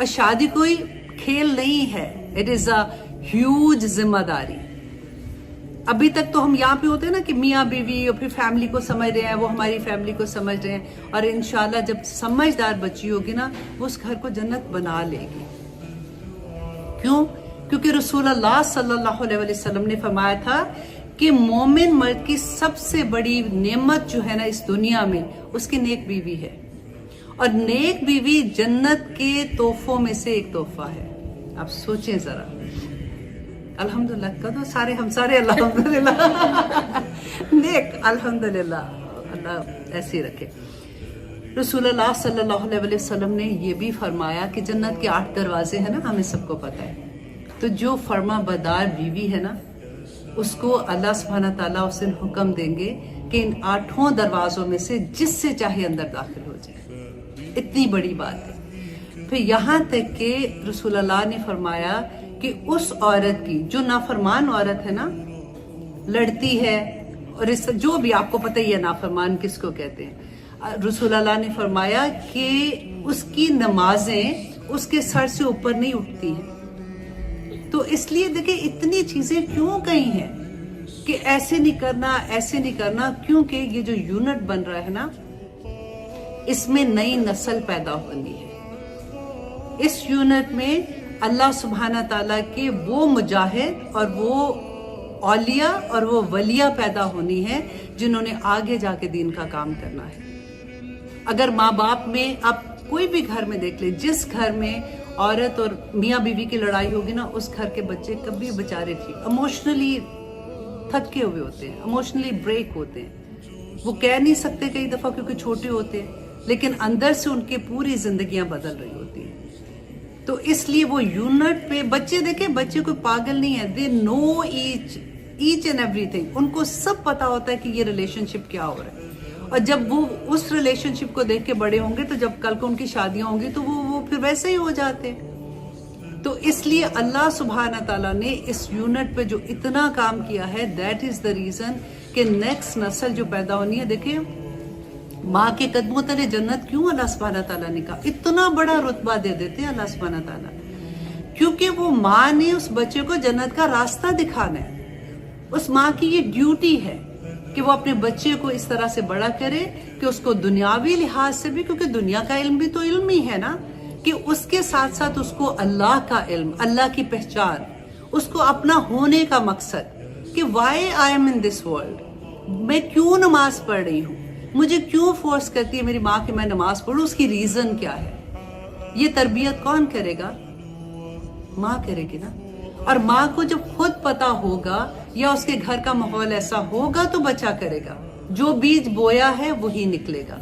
اور شادی کوئی کھیل نہیں ہے، اٹ از اے ہیوج ذمہ داری. ابھی تک تو ہم یہاں پہ ہوتے ہیں نا کہ میاں بیوی اور پھر فیملی کو سمجھ رہے ہیں، وہ ہماری فیملی کو سمجھ رہے ہیں، اور انشاءاللہ جب سمجھدار بچی ہوگی نا وہ اس گھر کو جنت بنا لے گی. کیوں؟ کیونکہ رسول اللہ صلی اللہ علیہ وسلم نے فرمایا تھا کہ مومن مرد کی سب سے بڑی نعمت جو ہے نا اس دنیا میں اس کی نیک بیوی ہے، اور نیک بیوی جنت کے تحفوں میں سے ایک تحفہ ہے. آپ سوچیں ذرا. الحمدللہ کدو سارے ہم سارے الحمدللہ نیک الحمدللہ، اللہ ایسے ہی رکھے. رسول اللہ صلی اللہ علیہ وسلم نے یہ بھی فرمایا کہ جنت کے 8 دروازے ہیں نا، ہمیں سب کو پتہ ہے. تو جو فرما بردار بیوی ہے نا اس کو اللہ سبحانہ تعالیٰ اس دن حکم دیں گے کہ ان 8 دروازوں میں سے جس سے چاہے اندر داخل ہو جائے. اتنی بڑی بات ہے. پھر یہاں تک کہ رسول اللہ نے فرمایا کہ اس عورت کی جو نافرمان عورت ہے نا، لڑتی ہے، اور اس جو بھی آپ کو پتہ ہی ہے نافرمان کس کو کہتے ہیں، رسول اللہ نے فرمایا کہ اس کی نمازیں اس کے سر سے اوپر نہیں اٹھتی ہیں. تو اس لیے دیکھیں اتنی چیزیں کیوں کہی ہیں کہ ایسے نہیں کرنا ایسے نہیں کرنا، کیونکہ یہ جو یونٹ بن رہا ہے نا اس میں نئی نسل پیدا ہونی ہے. اس یونٹ میں اللہ سبحانہ تعالیٰ کے وہ مجاہد اور وہ اولیاء اور وہ ولیاء پیدا ہونی ہے جنہوں نے آگے جا کے دین کا کام کرنا ہے. اگر ماں باپ میں آپ کوئی بھی گھر میں دیکھ لیں، جس گھر میں عورت اور میاں بیوی کی لڑائی ہوگی نا اس گھر کے بچے کبھی بیچارے ایموشنلی تھکے ہوئے ہوتے ہیں، ایموشنلی بریک ہوتے ہیں. وہ کہہ نہیں سکتے کئی دفعہ کیونکہ چھوٹے ہوتے ہیں، لیکن اندر سے ان کی پوری زندگیاں بدل رہی ہوتی ہیں. تو اس لیے وہ یونٹ پہ بچے دیکھیں، بچے کوئی پاگل نہیں ہے، دے نو ایچ اینڈ ایوری تھنگ. ان کو سب پتا ہوتا ہے کہ یہ ریلیشن شپ کیا ہو رہا ہے، اور جب وہ اس ریلیشن شپ کو دیکھ کے بڑے ہوں گے تو جب کل کو ان کی شادیاں ہوں گی تو وہ پھر ویسے ہی ہو جاتے. تو اس لیے اللہ سبحانہ تعالیٰ نے اس یونٹ پہ جو اتنا کام کیا ہے، دیٹ از دا ریزن کہ نیکسٹ نسل جو پیدا ہونی ہے. دیکھیں ماں کے قدموں تلے جنت کیوں اللہ سبحانہ تعالیٰ نے کہا، اتنا بڑا رتبہ دے دیتے ہیں اللہ سبحانہ تعالیٰ، کیونکہ وہ ماں نے اس بچے کو جنت کا راستہ دکھانا ہے. اس ماں کی یہ ڈیوٹی ہے کہ وہ اپنے بچے کو اس طرح سے بڑا کرے کہ اس کو دنیاوی لحاظ سے بھی، کیونکہ دنیا کا علم بھی تو علم ہی ہے نا، کہ اس کے ساتھ ساتھ اس کو اللہ کا علم، اللہ کی پہچان، اس کو اپنا ہونے کا مقصد کہ why I am in this world, میں کیوں نماز پڑھ رہی ہوں، مجھے کیوں فورس کرتی ہے میری ماں کہ میں نماز پڑھوں، اس کی ریزن کیا ہے. یہ تربیت کون کرے گا؟ ماں کرے گی نا. اور ماں کو جب خود پتا ہوگا یا اس کے گھر کا ماحول ایسا ہوگا تو بچہ کرے گا. جو بیج بویا ہے وہی نکلے گا.